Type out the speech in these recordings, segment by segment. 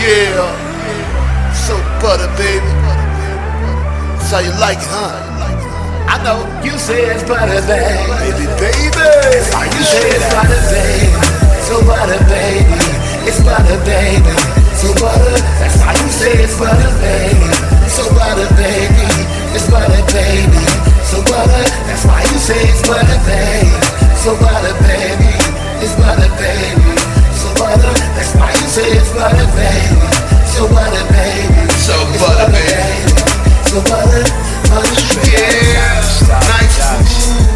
Yeah, so butter, baby. That's how you like it, huh? I know you say it's butter, baby, baby. That's how you say it's butter, baby. So butter, baby. It's butter, baby. So butter. That's how you say it's butter, baby. So butter, baby. It's butter, baby. So butter. That's why you say it's butter, baby. So butter, baby. It's butter, baby. So butter. That's why you say it's butter, baby. So butter, baby. So butter, baby. So butter, butter, yeah. Nice food,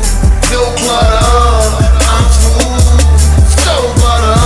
no clutter. I'm smooth, so butter.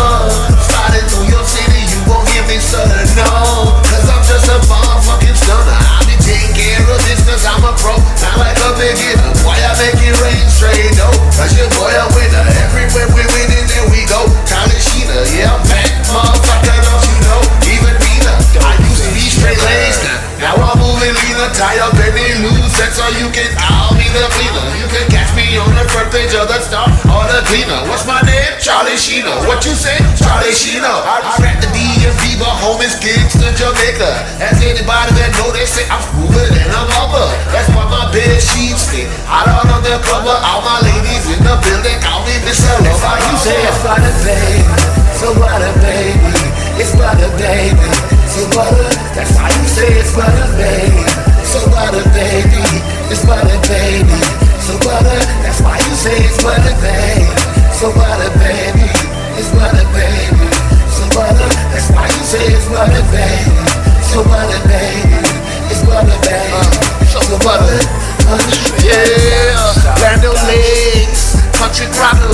Sliding through your city, you won't hear me stutter, no. Cause I'm just a motherfucking stunner. I be taking care of this cause I'm a pro. Not like a beginner, boy I make it rain straight, no. Cause your boy a winner, everywhere we winning there we go. College Sheena, yeah I'm back, motherfucker, don't you know? Even Butta, I used to be straight laced, now I'm moving leaner. Tie up any loose, that's all you can. I'll be the cleaner. You can catch me on the front page of the Star or the Cleaner. What's my name? Charlie Sheena. What you say? Charlie Sheena. I rap the DMV, but home is Kingston, Jamaica. As anybody that know, they say I'm smoother than a mother. That's why my bed sheets stay out on the cover. All my ladies in the building call me Mr. Lover. How you say it's butter, baby? So butter, baby. It's butter, baby. So butter. That's how you say it's butter, baby. So butter, baby. It's butter, baby. So butter. That's why you say it's butter, baby. So butter, baby. It's butter, baby. So butter. That's why you say it's butter, baby. So butter, baby. It's butter, baby. So butter. Yeah. Land of legs, country cracker.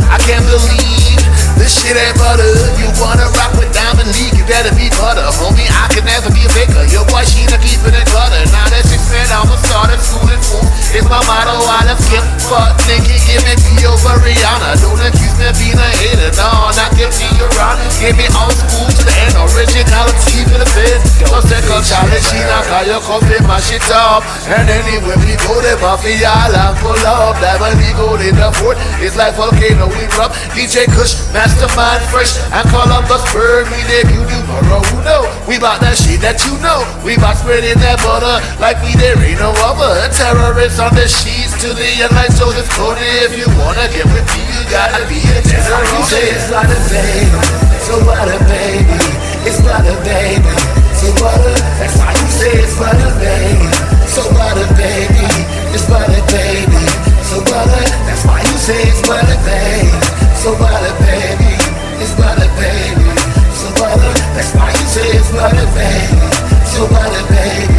I can't believe this shit ain't butter. You wanna rock with Diamond League, you better be butter, homie. I can never be a faker. Your boy Sheena keeping it butter. Now that 6 man, I'ma start at school in full. It's my motto, I love skip, but nigga, give me be over Rihanna. Don't accuse me of being a hater, no, not guilty, you're right. Give me old school to the end, originality for the best. Just take a Charlie Sheena, call your coffee, my shit up. And anywhere we go, the mafia, I'll pull up. That when we go in the fort, it's like volcano, we rub. DJ Kush, Mastermind fresh, and Columbus bird, we debut tomorrow, who know? We bout that shit that you know. We bout spreading that butter like we there ain't no other. Terrorists on the sheets to the end like Joseph Cody. If you wanna get with me, you gotta be a terrorist. You say it's butter, baby. So butter, baby. It's butter, baby. So butter. That's why you say it's butter, baby. So butter, baby. It's butter, baby. So butter. That's why you say it's butter, baby. So butter, baby. It's butter, baby. So butter. That's why you say it's butter, baby. So butter, baby.